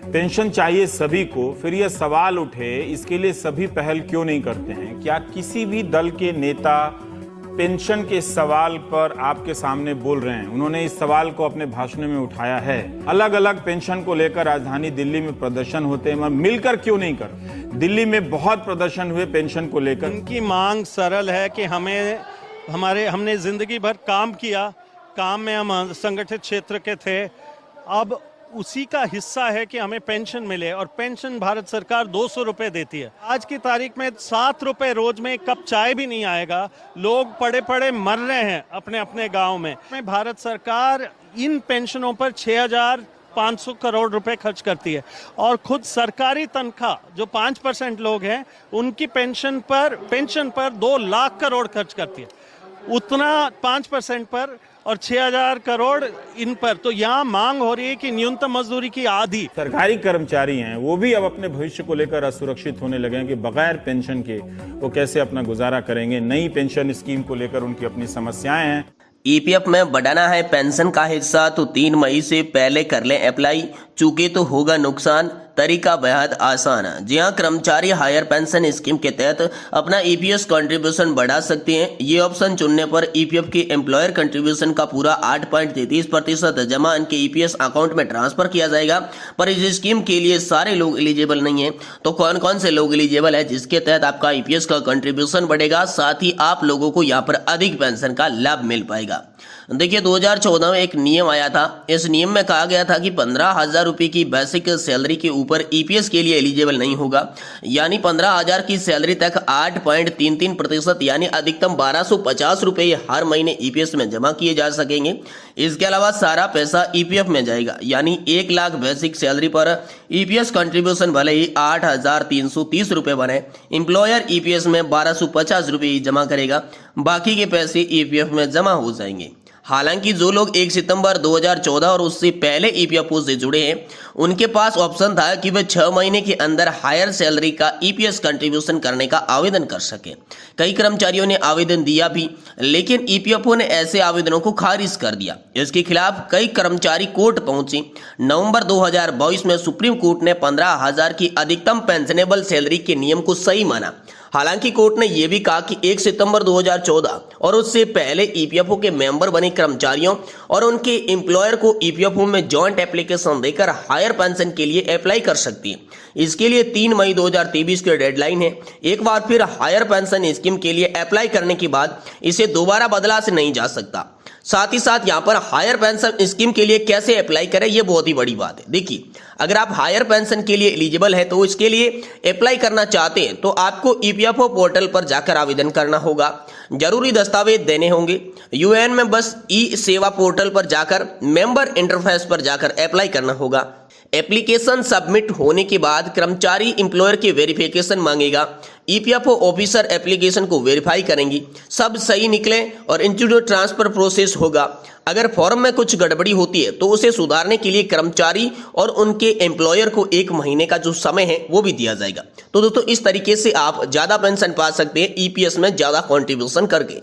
Pension चाहिए सभी को, फिर यह सवाल उठे इसके लिए सभी पहल क्यों नहीं करते हैं? क्या किसी भी दल के नेता पेंशन के सवाल पर आपके सामने बोल रहे हैं? उन्होंने इस सवाल को अपने भाषण में उठाया है। अलग अलग पेंशन को लेकर राजधानी दिल्ली में प्रदर्शन होते हैं, मगर मिलकर क्यों नहीं करते? दिल्ली में बहुत प्रदर्शन हुए पेंशन को लेकर। उनकी मांग सरल है कि हमने जिंदगी भर काम किया, काम में हम संगठित क्षेत्र के थे, अब उसी का हिस्सा है कि हमें पेंशन मिले, और पेंशन भारत सरकार 200 रुपए देती है। आज की तारीख में 7 रुपए रोज में एक कप चाय भी नहीं आएगा, लोग पड़े पड़े मर रहे हैं अपने अपने गांव में। भारत सरकार इन पेंशनों पर 6,500 करोड़ रुपए खर्च करती है, और खुद सरकारी तनख्वाह जो 5% लोग हैं उनकी पेंशन पर 2 लाख करोड़ खर्च करती है, उतना 5% पर, और 6,000 करोड़ इन पर। तो यहाँ मांग हो रही है कि न्यूनतम मजदूरी की आधी। सरकारी कर्मचारी हैं, वो भी अब अपने भविष्य को लेकर असुरक्षित होने लगे हैं कि बगैर पेंशन के वो कैसे अपना गुजारा करेंगे। नई पेंशन स्कीम को लेकर उनकी अपनी समस्याएं हैं। ईपीएफ में बढ़ाना है पेंशन का हिस्सा तो 3 मई से पहले कर लें अप्लाई, चूके तो होगा नुकसान। तरीका बेहद आसान है। जी हाँ, कर्मचारी हायर पेंशन स्कीम के तहत अपना ईपीएफ कंट्रीब्यूशन बढ़ा सकते हैं। ये ऑप्शन चुनने पर ईपीएफ के एम्प्लॉयर कंट्रीब्यूशन का पूरा 8.33% जमा इनके ईपीएफ अकाउंट में ट्रांसफर किया जाएगा। पर इस स्कीम के लिए सारे लोग एलिजिबल नहीं है। तो कौन कौन से लोग एलिजिबल है जिसके तहत आपका ईपीएफ का कंट्रीब्यूशन बढ़ेगा, साथ ही आप लोगों को यहाँ पर अधिक पेंशन का लाभ मिल पाएगा। देखिए, 2014 में एक नियम आया था। इस नियम में कहा गया था कि 15,000 रुपए की बेसिक सैलरी के ऊपर ईपीएस के लिए एलिजिबल नहीं होगा, यानी 15,000 की सैलरी तक 8.33% यानी अधिकतम 1,250 रुपए हर महीने ईपीएस में जमा किए जा सकेंगे। इसके अलावा सारा पैसा ईपीएफ में जाएगा, यानी 1 लाख बेसिक सैलरी पर ईपीएस कंट्रीब्यूशन भले ही 8,330 रुपए बने, एम्प्लॉयर ईपीएस में 1,250 रुपए ही जमा करेगा, बाकी के पैसे ईपीएफ में जमा हो जाएंगे। हालांकि जो लोग 1 सितंबर 2014 और उससे पहले ईपीएफओ से जुड़े हैं, उनके पास ऑप्शन था कि वे 6 महीने के अंदर हायर सैलरी का ईपीएस कंट्रीब्यूशन करने का आवेदन कर सके। कई कर्मचारियों ने आवेदन दिया भी, लेकिन ईपीएफओ ने ऐसे आवेदनों को खारिज कर दिया। इसके खिलाफ कई कर्मचारी कोर्ट पहुंचे। नवंबर 2022 में सुप्रीम कोर्ट ने 15,000 की अधिकतम पेंशनेबल सैलरी के नियम को सही माना। हालांकि कोर्ट ने यह भी कहा कि 1 सितंबर 2014 और उससे पहले ईपीएफओ के मेंबर बने कर्मचारियों और उनके एम्प्लॉयर को ईपीएफओ में जॉइंट एप्लीकेशन देकर हायर पेंशन के लिए अप्लाई कर सकती है। इसके लिए 3 मई 2023 की डेडलाइन है। एक बार फिर हायर पेंशन स्कीम के लिए अप्लाई करने के बाद इसे दोबारा बदला से नहीं जा सकता। साथ ही साथ यहाँ पर हायर पेंशन स्कीम के लिए कैसे अप्लाई करें, ये बहुत ही बड़ी बात है। देखिए, अगर आप हायर पेंशन के लिए एलिजिबल है तो इसके लिए अप्लाई करना चाहते हैं तो आपको ईपीएफओ पोर्टल पर जाकर आवेदन करना होगा। जरूरी दस्तावेज देने होंगे। यूएएन में बस ई सेवा पोर्टल पर जाकर मेंबर इंटरफेस पर जाकर अप्लाई करना होगा। एप्लीकेशन सबमिट होने के बाद कर्मचारी एम्प्लॉयर के वेरिफिकेशन मांगेगा। ईपीएफओ ऑफिसर एप्लीकेशन को वेरीफाई करेंगी, सब सही निकले और इंस्टीट्यूट ट्रांसफर प्रोसेस होगा। अगर फॉर्म में कुछ गड़बड़ी होती है तो उसे सुधारने के लिए कर्मचारी और उनके एम्प्लॉयर को 1 महीने का जो समय है वो भी दिया जाएगा। तो दोस्तों, इस तरीके से आप ज्यादा पेंशन पा सकते हैं ईपीएस में ज्यादा कॉन्ट्रीब्यूशन करके।